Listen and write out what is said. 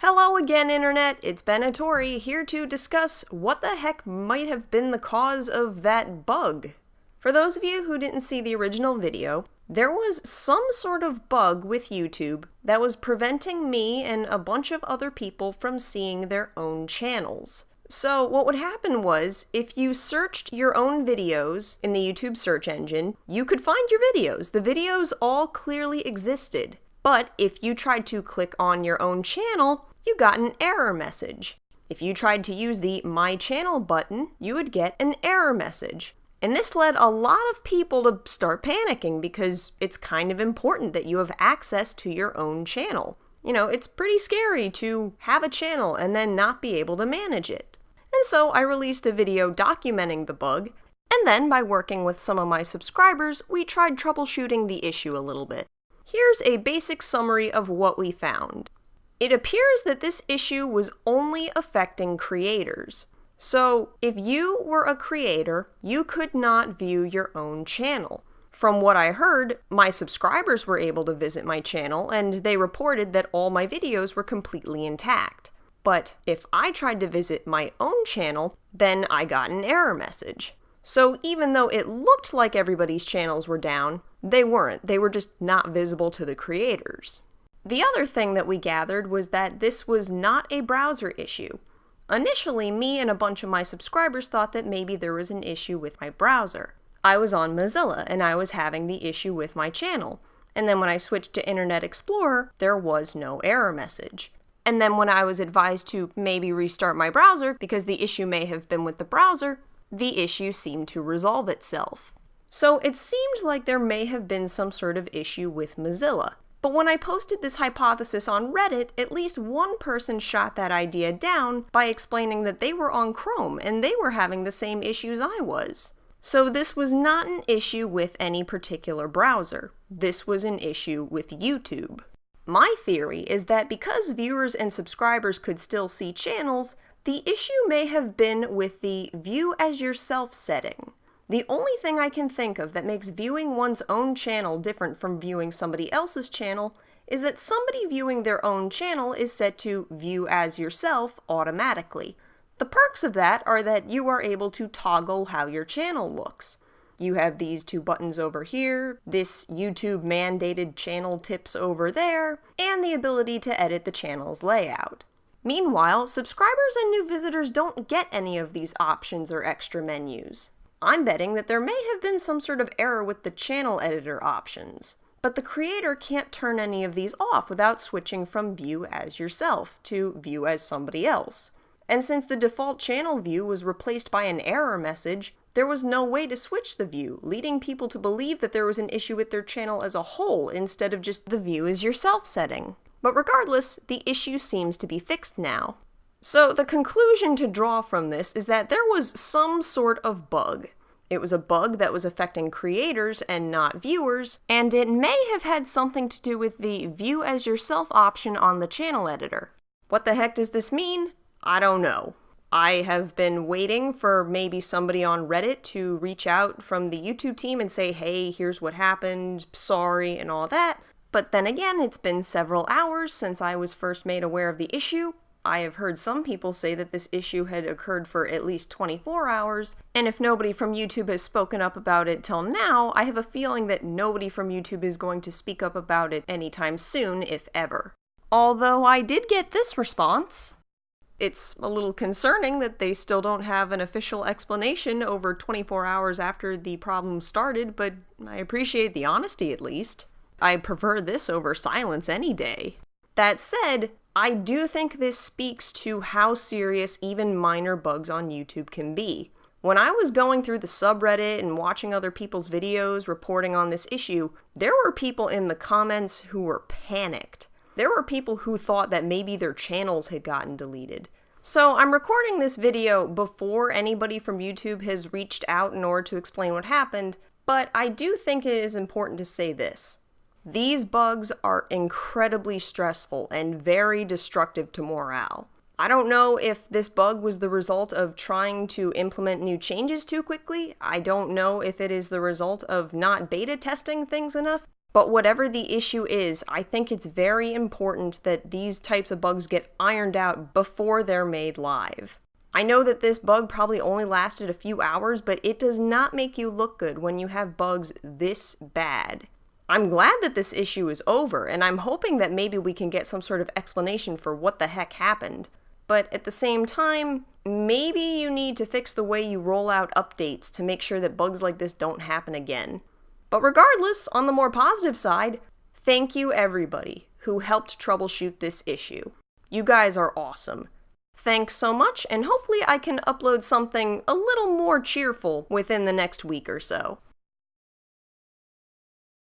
Hello again, Internet! It's Benatori here to discuss what the heck might have been the cause of that bug. For those of you who didn't see the original video, there was some sort of bug with YouTube that was preventing me and a bunch of other people from seeing their own channels. So what would happen was, if you searched your own videos in the YouTube search engine, you could find your videos. The videos all clearly existed. But if you tried to click on your own channel, you got an error message. If you tried to use the My Channel button, you would get an error message. And this led a lot of people to start panicking because it's kind of important that you have access to your own channel. You know, it's pretty scary to have a channel and then not be able to manage it. And so I released a video documenting the bug, and then by working with some of my subscribers, we tried troubleshooting the issue a little bit. Here's a basic summary of what we found. It appears that this issue was only affecting creators. So, if you were a creator, you could not view your own channel. From what I heard, my subscribers were able to visit my channel, and they reported that all my videos were completely intact. But if I tried to visit my own channel, then I got an error message. So even though it looked like everybody's channels were down, they weren't. They were just not visible to the creators. The other thing that we gathered was that this was not a browser issue. Initially, me and a bunch of my subscribers thought that maybe there was an issue with my browser. I was on Mozilla and I was having the issue with my channel. And then when I switched to Internet Explorer, there was no error message. And then when I was advised to maybe restart my browser because the issue may have been with the browser, the issue seemed to resolve itself. So it seemed like there may have been some sort of issue with Mozilla. But when I posted this hypothesis on Reddit, at least one person shot that idea down by explaining that they were on Chrome and they were having the same issues I was. So this was not an issue with any particular browser. This was an issue with YouTube. My theory is that because viewers and subscribers could still see channels, the issue may have been with the View as Yourself setting. The only thing I can think of that makes viewing one's own channel different from viewing somebody else's channel is that somebody viewing their own channel is set to View as Yourself automatically. The perks of that are that you are able to toggle how your channel looks. You have these two buttons over here, this YouTube mandated channel tips over there, and the ability to edit the channel's layout. Meanwhile, subscribers and new visitors don't get any of these options or extra menus. I'm betting that there may have been some sort of error with the channel editor options, but the creator can't turn any of these off without switching from View as Yourself to View as Somebody Else. And since the default channel view was replaced by an error message, there was no way to switch the view, leading people to believe that there was an issue with their channel as a whole instead of just the View as Yourself setting. But regardless, the issue seems to be fixed now. So the conclusion to draw from this is that there was some sort of bug. It was a bug that was affecting creators and not viewers, and it may have had something to do with the View as Yourself option on the channel editor. What the heck does this mean? I don't know. I have been waiting for maybe somebody on Reddit to reach out from the YouTube team and say, hey, here's what happened, sorry, and all that. But then again, it's been several hours since I was first made aware of the issue. I have heard some people say that this issue had occurred for at least 24 hours, and if nobody from YouTube has spoken up about it till now, I have a feeling that nobody from YouTube is going to speak up about it anytime soon, if ever. Although I did get this response. It's a little concerning that they still don't have an official explanation over 24 hours after the problem started, but I appreciate the honesty at least. I prefer this over silence any day. That said, I do think this speaks to how serious even minor bugs on YouTube can be. When I was going through the subreddit and watching other people's videos reporting on this issue, there were people in the comments who were panicked. There were people who thought that maybe their channels had gotten deleted. So I'm recording this video before anybody from YouTube has reached out in order to explain what happened, but I do think it is important to say this. These bugs are incredibly stressful and very destructive to morale. I don't know if this bug was the result of trying to implement new changes too quickly. I don't know if it is the result of not beta testing things enough. But whatever the issue is, I think it's very important that these types of bugs get ironed out before they're made live. I know that this bug probably only lasted a few hours, but it does not make you look good when you have bugs this bad. I'm glad that this issue is over, and I'm hoping that maybe we can get some sort of explanation for what the heck happened. But at the same time, maybe you need to fix the way you roll out updates to make sure that bugs like this don't happen again. But regardless, on the more positive side, thank you everybody who helped troubleshoot this issue. You guys are awesome. Thanks so much, and hopefully I can upload something a little more cheerful within the next week or so.